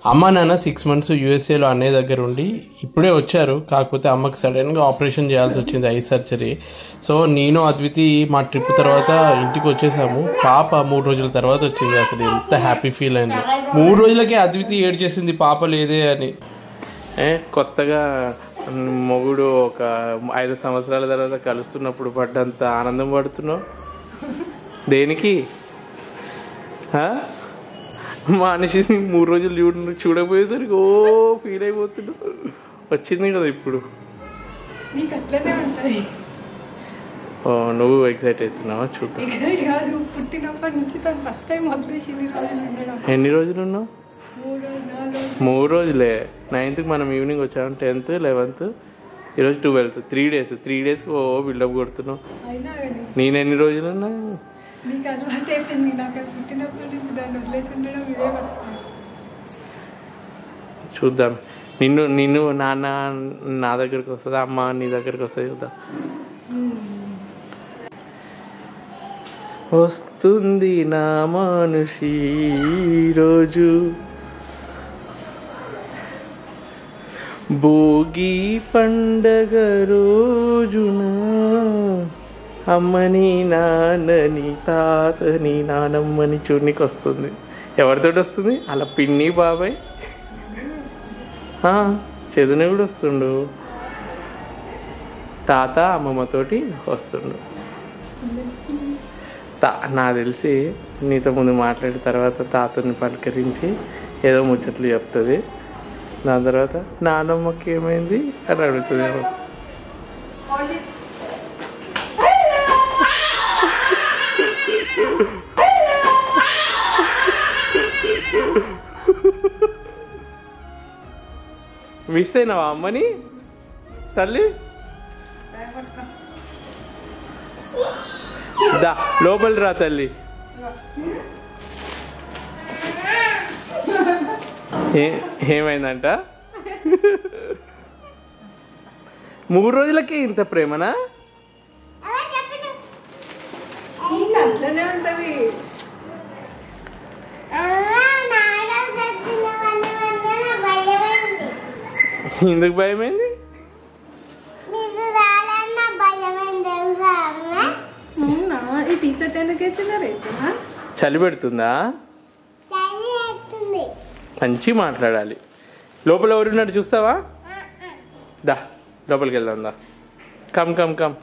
అమ్మ నాన్న 6 months యూఎస్ఏలో అన్నయ్య దగ్గర ఉండి ఇప్పుడే వచ్చారు. కాకపోతే అమ్మకి సడన్గా ఆపరేషన్ చేయాల్సి వచ్చింది, ఐ సర్జరీ. సో నేను అద్వితి మా ట్రిప్ తర్వాత ఇంటికి వచ్చేసాము. పాప 3 రోజుల తర్వాత వచ్చింది. అసలు ఎంత హ్యాపీ ఫీల్ అయింది. 3 రోజులకే అద్వితి ఏడ్చేసింది పాప లేదే అని. కొత్తగా మొగుడు ఒక 5 సంవత్సరాల తర్వాత కలుస్తున్నప్పుడు పడ్డంత ఆనందం పడుతున్నావు దేనికి? మనిషిని 3 రోజులు చూడకపోయేసరికి ఓ ఫీల్ అయిపోతున్నావు. వచ్చింది కదా ఇప్పుడు. ఓ నువ్వు ఎక్సైట్ అవుతున్నావా? చూద్దాం. ఎన్ని రోజులు ఉన్నావు? 3 రోజులే. 9th మనం ఈవినింగ్ వచ్చాము. 10th 11th ఈరోజు 12th. 3 days. 3 daysకి ఓ బిల్డప్ కొడుతున్నావు. నేను ఎన్ని రోజులు ఉన్నా? చూద్దాం. నిన్ను నాన్న నా దగ్గరికి వస్తుందా, అమ్మ నీ దగ్గరికి వస్తుంది చూద్దాం. వస్తుంది నా మనిషి రోజు భోగి పండగ రోజున అమ్మని నాన్నని తాతని నానమ్మని చూడనికి వస్తుంది. ఎవరితోటి వస్తుంది? అలా పిన్ని బాబాయ్ చదువుని కూడా వస్తుండు. తాత అమ్మమ్మతోటి వస్తుండు. నాకు తెలిసి నీతో ముందు మాట్లాడిన తర్వాత తాతని పలకరించి ఏదో ముచ్చట్లు చెప్తుంది. దాని తర్వాత నానమ్మకి ఏమైంది అని అడుగుతుంది. మిస్ అయినావా అమ్మని తల్లి? దా లోపలి రా తల్లి. ఏమైందంట? 3 రోజులకి ఇంత ప్రేమనా? అట్లనే ఉంటది. ఎందుకు భయమైంది? చలి పెడుతుందా? మంచి మాట్లాడాలి. లోపల ఎవరున్నాడు చూస్తావా? దా లోపలికి వెళ్దాం. దా కమ్ కమ్ కమ్.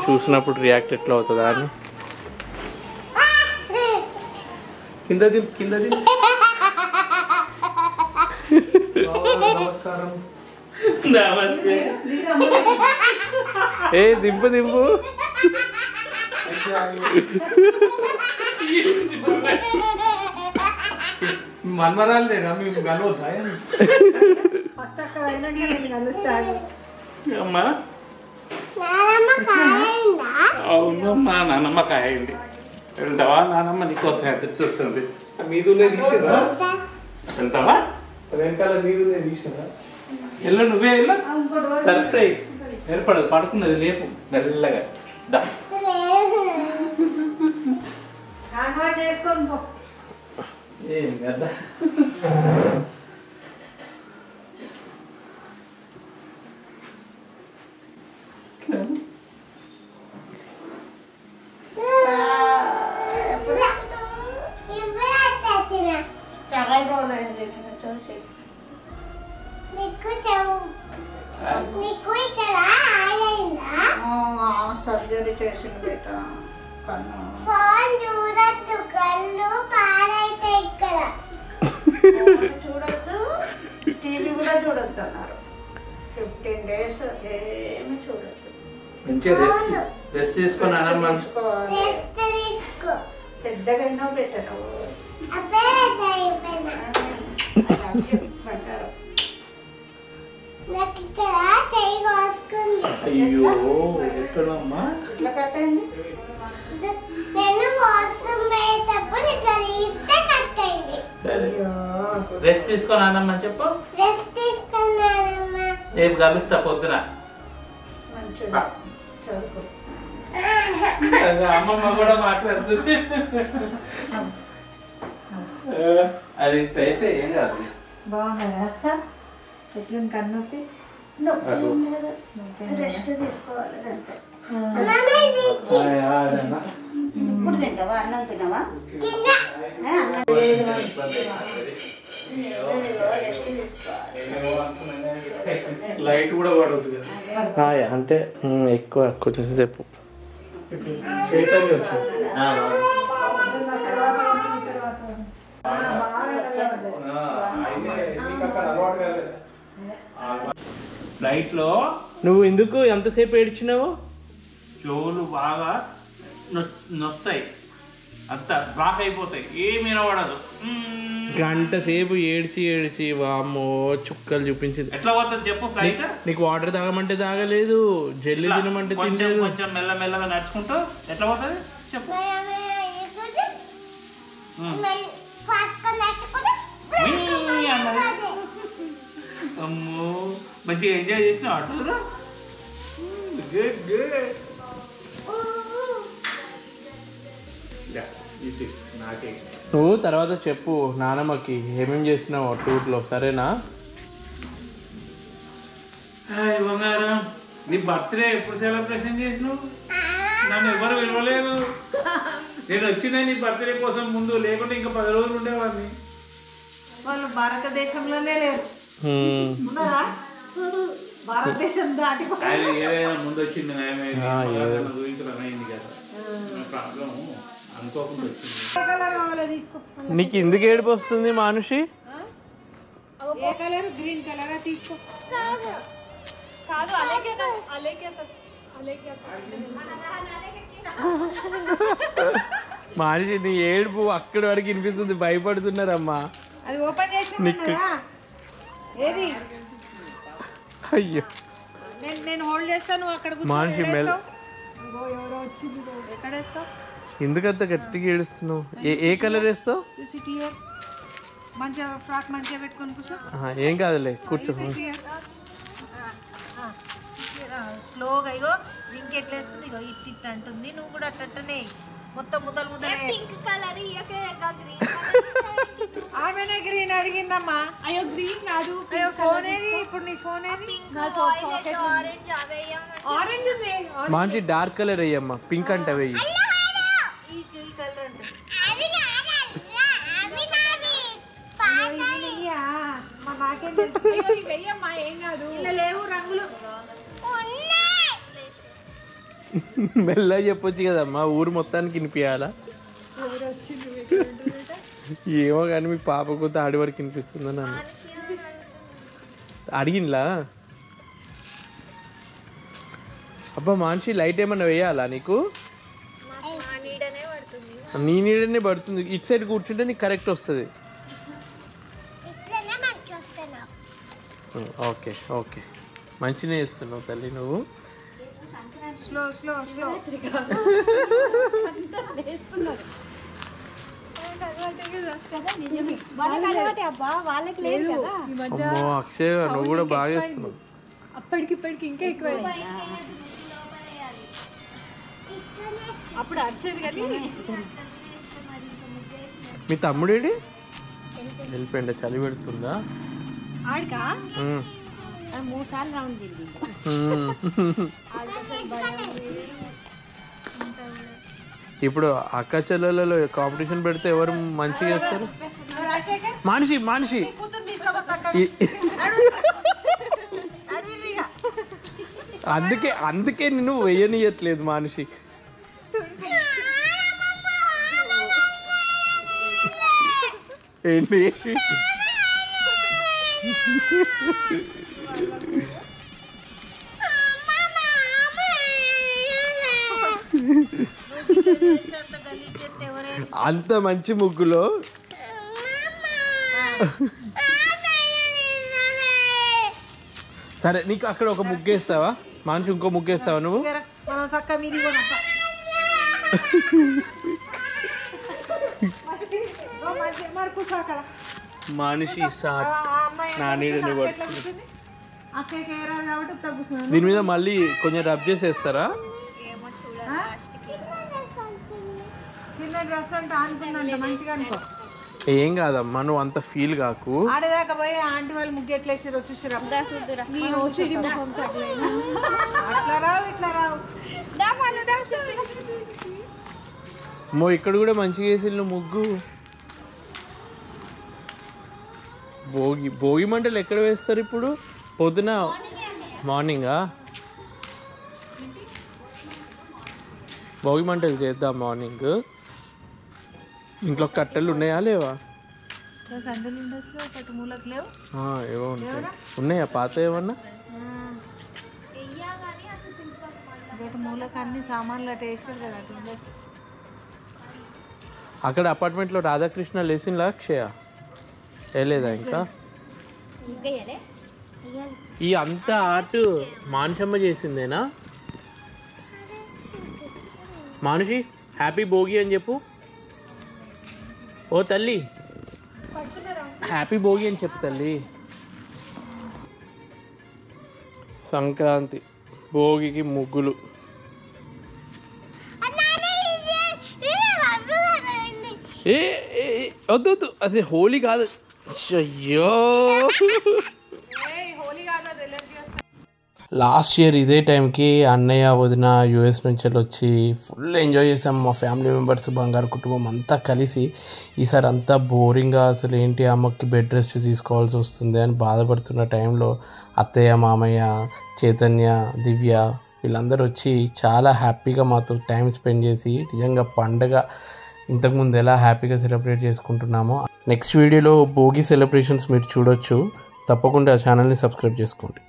చూసినప్పుడు రియాక్ట్ ఎట్లా అవుతుందా అని. కింద నమస్కారం. నమస్తే. ఏ దింపు మనమరాలేనా మేము కలవద్దా? అమ్మా అవునమ్మా నానమ్మకాయ అయింది. వెళ్తావా? నానమ్మ నీకోసం తెచ్చేస్తుంది. మీదులే తీసిరా? వెళ్తావా? వెనకాల మీదులే తీసిరా? వెళ్ళు నువ్వే వెళ్ళు. సర్ప్రైజ్ ఏర్పడదు. పడుకున్నది లేపు మెల్లగా. దా ఏం కదా సర్జరీ చేసింది బేట. ఫోన్ చూడద్దు, కళ్ళు పాడైతే ఇక్కడ. చూడద్దు, టీవీ కూడా చూడొద్దు అన్నారు. 15 days ఏమి చూడద్దు. మంచిగా రెస్ట్ తీసుకొని అన్నమ్మ. పెద్దగా బెటర్. అయ్యో ఎక్కడమ్మా? ఇట్లా కట్టండి. రెస్ట్ తీసుకొని అన్నమ్మని చెప్పు. రేపు కలుస్తా పొద్దున. అమ్మమ్మ కూడా మాట్లాడుతుంది. అది అయితే ఏం కాదు. బాగున్నాయా ఎట్లుంది కన్నొప్పి? రెస్ట్ తీసుకోవాలి అంతే. ఇప్పుడు తింటావా? అన్నం తినవా? రెస్ట్ తీసుకోవాలి. లైట్ కూడా పడవద్దు కదా. అంటే ఎక్కువ కొంచెం సేపు చైతన్య వచ్చింది. లైట్ లో నువ్వు ఎందుకు ఎంతసేపు ఏడ్చినావు? చెవులు బాగా నొస్తాయి, అంత బ్లాక్ అయిపోతాయి, ఏమి వినబడదు. గంట సేపు ఏడ్చి వామ్మో చుక్కలు చూపించింది. ఎట్లా పోతుంది చెప్పు ఫ్లైట్? నీకు వాటర్ తాగమంటే తాగలేదు, జెల్లి తినమంటే కొంచెం తినలేదు. కొంచెం మెల్లమెల్లగా నడుచుకుంటూ ఎట్లా పోతుంది చెప్పు. అమ్మో మంచిగా ఎంజాయ్ చేసినావు ఆటోలో. Good good. నాకే నువ్వు తర్వాత చెప్పు నానమ్మకి ఏమేం చేసినావు టూర్లో, సరేనా? బంగారం, నీ బర్త్డే ఎప్పుడు సెలబ్రేషన్ చేసినావు? నన్ను ఎవరు విలువలేదు. నేను వచ్చినా నీ బర్త్డే కోసం ముందు, లేకుంటే ఇంకా 10 రోజులు ఉండేవాడిని. వాళ్ళు భారతదేశంలోనే లేరు. ఉన్నారా? భారతదేశం దాటి అది ఏదైనా ముందు వచ్చింది చూపించడం కదా ప్రాబ్లం, అనుకోకుండా వచ్చింది. నీకు ఎందుకు ఏడుపు వస్తుంది మానుషి? ఏ కలర్? గ్రీన్ కలర్ తీసుకో. మానుషి నీ ఏడుపు అక్కడి వరకు వినిపిస్తుంది, భయపడుతున్నారమ్మా. అది ఓపెన్ చేసి ఏది? అయ్యో నేను హోల్డ్ చేస్తాను. అక్కడ మానుషి మెల్ ఎక్కడ వేస్తావు? ఎందుకంత గట్టిగా ఏడుస్తున్నావు? ఏ కలర్ వేస్తావు? మంచిగా ఫ్రాక్ మంచిగా పెట్టుకొని కూర్చో. ఏం కాదులే కూర్చో. స్లోగా ఇగో రింక్ ఎట్లా వేస్తుంది, ఇగో ఇట్ అంటుంది. నువ్వు కూడా అట్టనే మొత్తం ముద్దలు ఆమెనే గ్రీన్ అడిగిందమ్మా. అయ్యో గ్రీన్ కాదు. అయ్యో ఫోన్ ఏది ఇప్పుడు? నీ ఫోన్ ఏది? ఆరెంజ్ ఉంది. మంచి డార్క్ కలర్ అయ్యమ్మా, పింక్ అంటే వెయ్యి. ఈ కలర్ అంటే నాకేం తెలుసు? వెయ్యమ్మా, ఏం కాదు. ఇలా లేవు రంగులు. మెల్లగా చెప్పొచ్చు కదమ్మా, ఊరు మొత్తానికి వినిపించాలా? ఏమో కానీ మీ పాపకు తాడి వరకు వినిపిస్తుందని నన్ను అడిగినలా. అబ్బా మాన్షి, లైట్ ఏమన్నా వేయాలా నీకు? నీ నీడనే పడుతుంది. ఇటు సైడ్ కూర్చుంటే నీకు కరెక్ట్ వస్తుంది. ఓకే ఓకే, మంచిగా వేస్తున్నావు తల్లి నువ్వు. Slow slow slow. అమ్మో అక్షయ్, నువ్వు కూడా బాగా వేస్తున్నావు. అప్పటికిప్పటికి ఇంకా ఎక్కువ. అప్పుడు అరిచేది కానీ. మీ తమ్ముడేడి? వెళ్ళిపోయిందా? చలి పెడుతుందా? ఆడికా 3 సార్లు రౌండ్ తిరిగి. ఇప్పుడు అక్క చెల్లెలలో కాంపిటీషన్ పెడితే ఎవరు మంచిగా చేస్తారు? మానిషి మానిషి అందుకే నిన్ను వేయనీయట్లేదు మానిషి. ఏంటి అంత మంచి ముగ్గులో సరే, నీకు అక్కడ ఒక ముగ్గేస్తావా మనిషి? ఇంకో ముగ్గేస్తావా నువ్వు? మనిషి నా నీడని పడుతుంది. దీని మీద మళ్ళీ కొంచెం రబ్ చేసేస్తారా? ఏం కాదమ్మా, నువ్వు అంత ఫీల్ కాకు. ఆడదాకా పోయి ఆంటీ వాళ్ళు ముగ్గు ఎట్లా వేసారో చూసిరా. అట్లా రావు ఇట్లా రావు. ఇక్కడ కూడా మంచిగా వేసిల్లు ముగ్గు. భోగి మంటలు ఎక్కడ వేస్తారు ఇప్పుడు? పొద్దున మార్నింగా? భోగి మంటలు చేద్దాం మార్నింగ్. ఇంట్లో కట్టెలు ఉన్నాయా లేవా? ఏవో ఉంటాయి. ఉన్నాయా పాత ఏమన్నా? మూలకు అన్ని సామాన్లు అట్లా వేసారు కదా, తినచ్చు. అక్కడ అపార్ట్మెంట్లో రాధాకృష్ణ లేచిందా అక్షయ? వేయలేదా ఇంకా? ఈ అంతా ఆర్ట్ మానుషమ్మ చేసిందేనా? మానుషి హ్యాపీ భోగి అని చెప్పు. ఓ తల్లి హ్యాపీ భోగి అని చెప్పు తల్లి. సంక్రాంతి భోగికి ముగ్గులు. వద్దు వద్దు, అది హోలీ కాదు. అయ్యో లాస్ట్ ఇయర్ ఇదే టైంకి అన్నయ్య వదిన యూఎస్ నుంచి వచ్చి ఫుల్ ఎంజాయ్ చేసాం. మా ఫ్యామిలీ మెంబర్స్ బంగారు కుటుంబం అంతా కలిసి. ఈసారి అంతా బోరింగ్గా, అసలు ఏంటి అమ్మకి బెడ్ రెస్ట్ తీసుకోవాల్సి వస్తుంది అని బాధపడుతున్న టైంలో అత్తయ్య, మామయ్య, చైతన్య, దివ్య వీళ్ళందరూ వచ్చి చాలా హ్యాపీగా మాతో టైం స్పెండ్ చేసి నిజంగా పండగ ఇంతకుముందు ఎలా హ్యాపీగా సెలబ్రేట్ చేసుకుంటున్నామో. నెక్స్ట్ వీడియోలో భోగి సెలబ్రేషన్స్ మీరు చూడొచ్చు. తప్పకుండా ఛానల్ని సబ్స్క్రైబ్ చేసుకోండి.